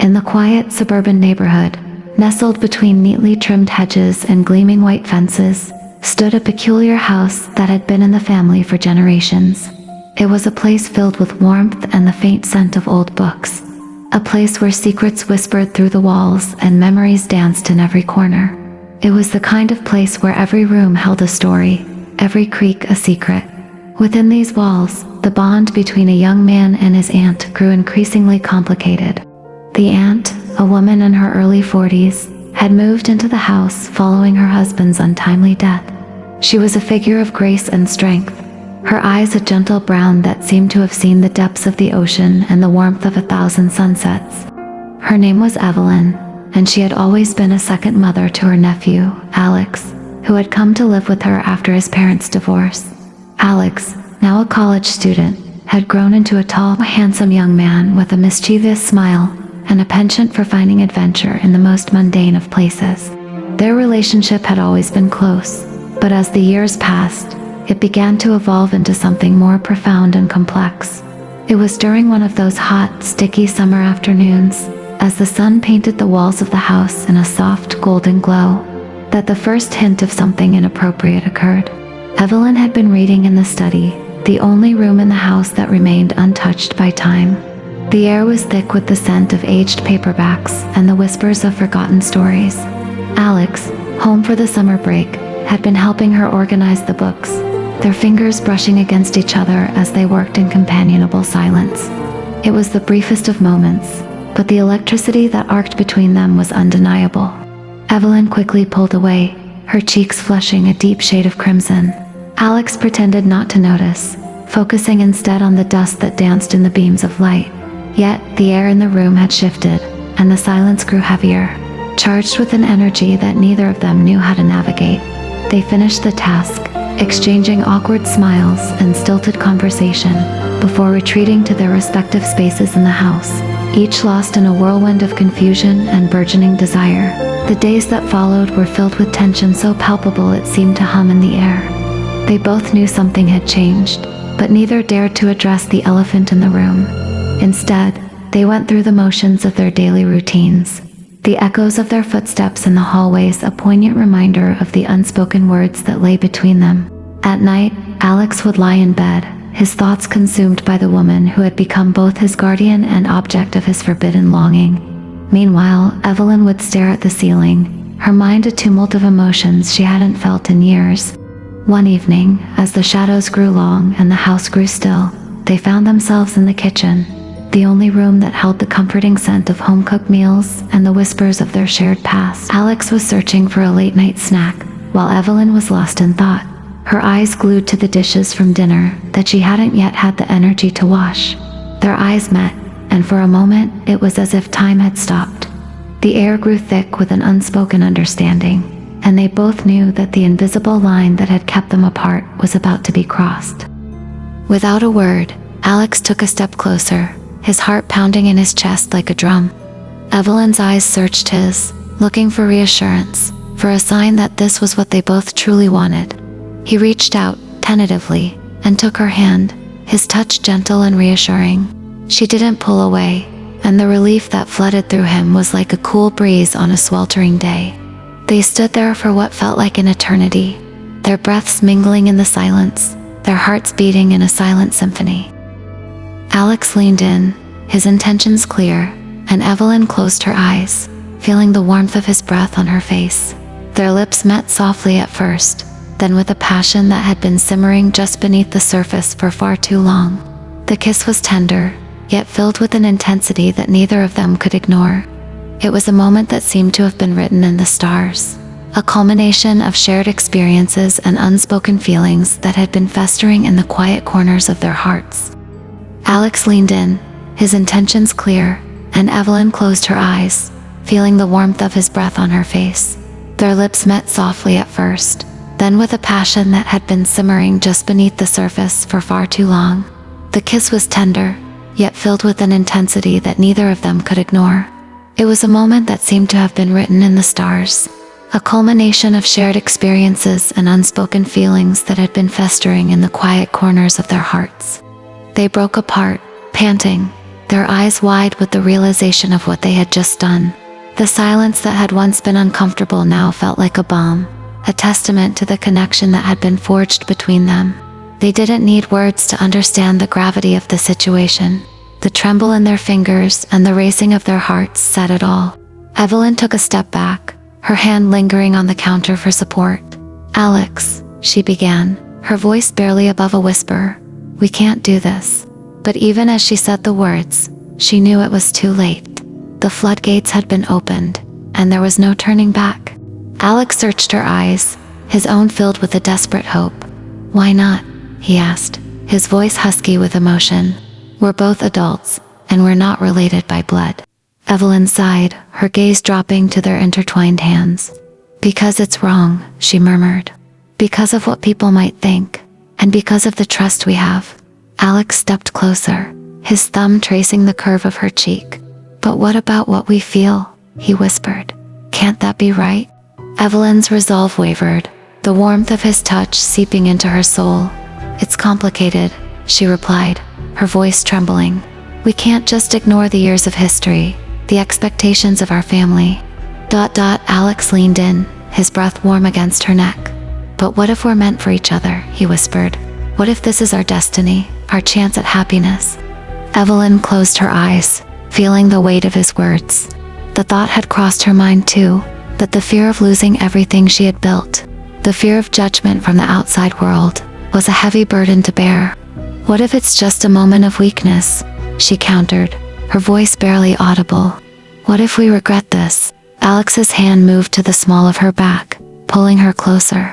In the quiet suburban neighborhood, nestled between neatly trimmed hedges and gleaming white fences, stood a peculiar house that had been in the family for generations. It was a place filled with warmth and the faint scent of old books. A place where secrets whispered through the walls and memories danced in every corner. It was the kind of place where every room held a story, every creak a secret. Within these walls, the bond between a young man and his aunt grew increasingly complicated. The aunt, a woman in her early 40s, had moved into the house following her husband's untimely death. She was a figure of grace and strength, her eyes a gentle brown that seemed to have seen the depths of the ocean and the warmth of 1,000 sunsets. Her name was Evelyn, and she had always been a second mother to her nephew, Alex, who had come to live with her after his parents' divorce. Alex, now a college student, had grown into a tall, handsome young man with a mischievous smile and a penchant for finding adventure in the most mundane of places. Their relationship had always been close, but as the years passed, it began to evolve into something more profound and complex. It was during one of those hot, sticky summer afternoons, as the sun painted the walls of the house in a soft, golden glow, that the first hint of something inappropriate occurred. Evelyn had been reading in the study, the only room in the house that remained untouched by time. The air was thick with the scent of aged paperbacks and the whispers of forgotten stories. Alex, home for the summer break, had been helping her organize the books, their fingers brushing against each other as they worked in companionable silence. It was the briefest of moments, but the electricity that arced between them was undeniable. Evelyn quickly pulled away, her cheeks flushing a deep shade of crimson. Alex pretended not to notice, focusing instead on the dust that danced in the beams of light. Yet, the air in the room had shifted, and the silence grew heavier, charged with an energy that neither of them knew how to navigate. They finished the task, exchanging awkward smiles and stilted conversation, before retreating to their respective spaces in the house, each lost in a whirlwind of confusion and burgeoning desire. The days that followed were filled with tension so palpable it seemed to hum in the air. They both knew something had changed, but neither dared to address the elephant in the room. Instead, they went through the motions of their daily routines, the echoes of their footsteps in the hallways a poignant reminder of the unspoken words that lay between them. At night, Alex would lie in bed, his thoughts consumed by the woman who had become both his guardian and object of his forbidden longing. Meanwhile, Evelyn would stare at the ceiling, her mind a tumult of emotions she hadn't felt in years. One evening, as the shadows grew long and the house grew still, they found themselves in the kitchen, the only room that held the comforting scent of home-cooked meals and the whispers of their shared past. Alex was searching for a late-night snack, while Evelyn was lost in thought, her eyes glued to the dishes from dinner that she hadn't yet had the energy to wash. Their eyes met, and for a moment, it was as if time had stopped. The air grew thick with an unspoken understanding, and they both knew that the invisible line that had kept them apart was about to be crossed. Without a word, Alex took a step closer, his heart pounding in his chest like a drum. Evelyn's eyes searched his, looking for reassurance, for a sign that this was what they both truly wanted. He reached out, tentatively, and took her hand, his touch gentle and reassuring. She didn't pull away, and the relief that flooded through him was like a cool breeze on a sweltering day. They stood there for what felt like an eternity, their breaths mingling in the silence, their hearts beating in a silent symphony. Alex leaned in, his intentions clear, and Evelyn closed her eyes, feeling the warmth of his breath on her face. Their lips met softly at first, then with a passion that had been simmering just beneath the surface for far too long. The kiss was tender, yet filled with an intensity that neither of them could ignore. It was a moment that seemed to have been written in the stars, a culmination of shared experiences and unspoken feelings that had been festering in the quiet corners of their hearts. Alex leaned in, his intentions clear, and Evelyn closed her eyes, feeling the warmth of his breath on her face. Their lips met softly at first, then with a passion that had been simmering just beneath the surface for far too long. The kiss was tender, yet filled with an intensity that neither of them could ignore. It was a moment that seemed to have been written in the stars, a culmination of shared experiences and unspoken feelings that had been festering in the quiet corners of their hearts. They broke apart, panting, their eyes wide with the realization of what they had just done. The silence that had once been uncomfortable now felt like a balm, a testament to the connection that had been forged between them. They didn't need words to understand the gravity of the situation. The tremble in their fingers and the racing of their hearts said it all. Evelyn took a step back, her hand lingering on the counter for support. "Alex," she began, her voice barely above a whisper, "we can't do this." But even as she said the words, she knew it was too late. The floodgates had been opened, and there was no turning back. Alex searched her eyes, his own filled with a desperate hope. "Why not?" he asked, his voice husky with emotion. "We're both adults, and we're not related by blood." Evelyn sighed, her gaze dropping to their intertwined hands. "Because it's wrong," she murmured. "Because of what people might think, and because of the trust we have." Alex stepped closer, his thumb tracing the curve of her cheek. "But what about what we feel?" he whispered. "Can't that be right?" Evelyn's resolve wavered, the warmth of his touch seeping into her soul. "It's complicated," she replied, her voice trembling. "We can't just ignore the years of history, the expectations of our family." Alex leaned in, his breath warm against her neck. "But what if we're meant for each other?" he whispered. "What if this is our destiny, our chance at happiness?" Evelyn closed her eyes, feeling the weight of his words. The thought had crossed her mind too, that the fear of losing everything she had built, the fear of judgment from the outside world, was a heavy burden to bear. "What if it's just a moment of weakness?" she countered, her voice barely audible. "What if we regret this?" Alex's hand moved to the small of her back, pulling her closer.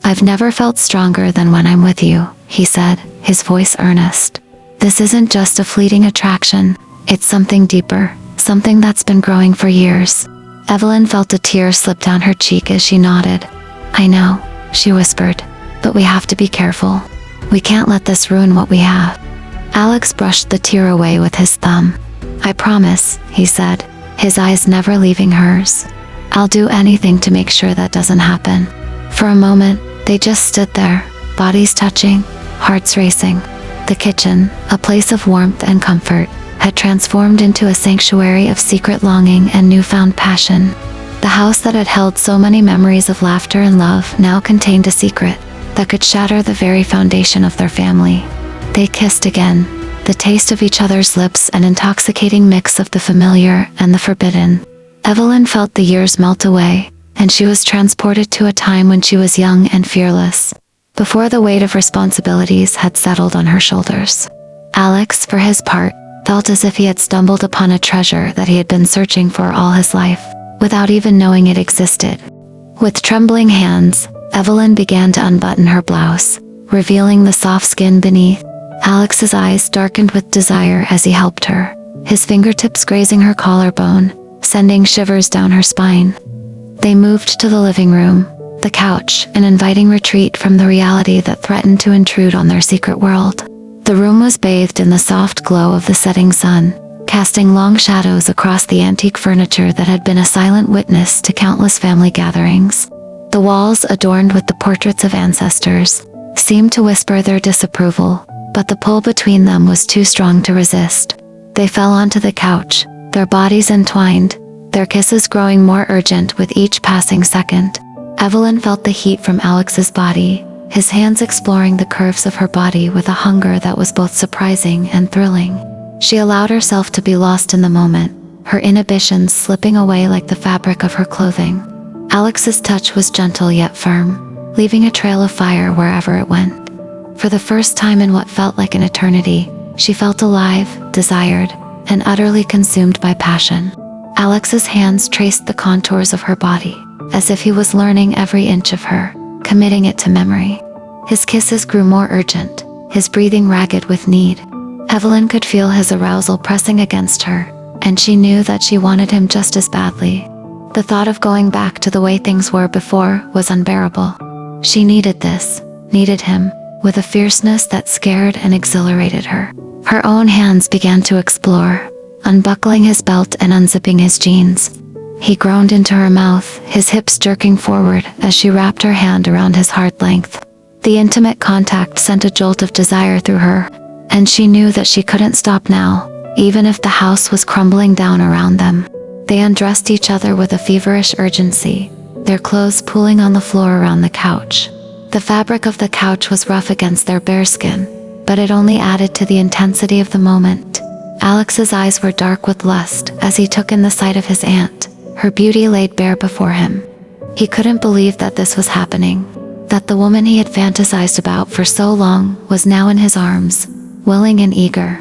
"I've never felt stronger than when I'm with you," he said, his voice earnest. "This isn't just a fleeting attraction, it's something deeper, something that's been growing for years." Evelyn felt a tear slip down her cheek as she nodded. "I know," she whispered, "but we have to be careful. We can't let this ruin what we have." Alex brushed the tear away with his thumb. "I promise," he said, his eyes never leaving hers. "I'll do anything to make sure that doesn't happen." For a moment, they just stood there, bodies touching, hearts racing. The kitchen, a place of warmth and comfort, had transformed into a sanctuary of secret longing and newfound passion. The house that had held so many memories of laughter and love now contained a secret that could shatter the very foundation of their family. They kissed again, the taste of each other's lips an intoxicating mix of the familiar and the forbidden. Evelyn felt the years melt away, and she was transported to a time when she was young and fearless, before the weight of responsibilities had settled on her shoulders. Alex, for his part, felt as if he had stumbled upon a treasure that he had been searching for all his life, without even knowing it existed. With trembling hands, Evelyn began to unbutton her blouse, revealing the soft skin beneath. Alex's eyes darkened with desire as he helped her, his fingertips grazing her collarbone, sending shivers down her spine. They moved to the living room, the couch, an inviting retreat from the reality that threatened to intrude on their secret world. The room was bathed in the soft glow of the setting sun, casting long shadows across the antique furniture that had been a silent witness to countless family gatherings. The walls, adorned with the portraits of ancestors, seemed to whisper their disapproval, but the pull between them was too strong to resist. They fell onto the couch, their bodies entwined, their kisses growing more urgent with each passing second. Evelyn felt the heat from Alex's body, his hands exploring the curves of her body with a hunger that was both surprising and thrilling. She allowed herself to be lost in the moment, her inhibitions slipping away like the fabric of her clothing. Alex's touch was gentle yet firm, leaving a trail of fire wherever it went. For the first time in what felt like an eternity, she felt alive, desired, and utterly consumed by passion. Alex's hands traced the contours of her body, as if he was learning every inch of her, committing it to memory. His kisses grew more urgent, his breathing ragged with need. Evelyn could feel his arousal pressing against her, and she knew that she wanted him just as badly. The thought of going back to the way things were before was unbearable. She needed this, needed him, with a fierceness that scared and exhilarated her. Her own hands began to explore, unbuckling his belt and unzipping his jeans. He groaned into her mouth, his hips jerking forward as she wrapped her hand around his hard length. The intimate contact sent a jolt of desire through her, and she knew that she couldn't stop now, even if the house was crumbling down around them. They undressed each other with a feverish urgency, their clothes pooling on the floor around the couch. The fabric of the couch was rough against their bare skin, but it only added to the intensity of the moment. Alex's eyes were dark with lust as he took in the sight of his aunt, her beauty laid bare before him. He couldn't believe that this was happening, that the woman he had fantasized about for so long was now in his arms, willing and eager.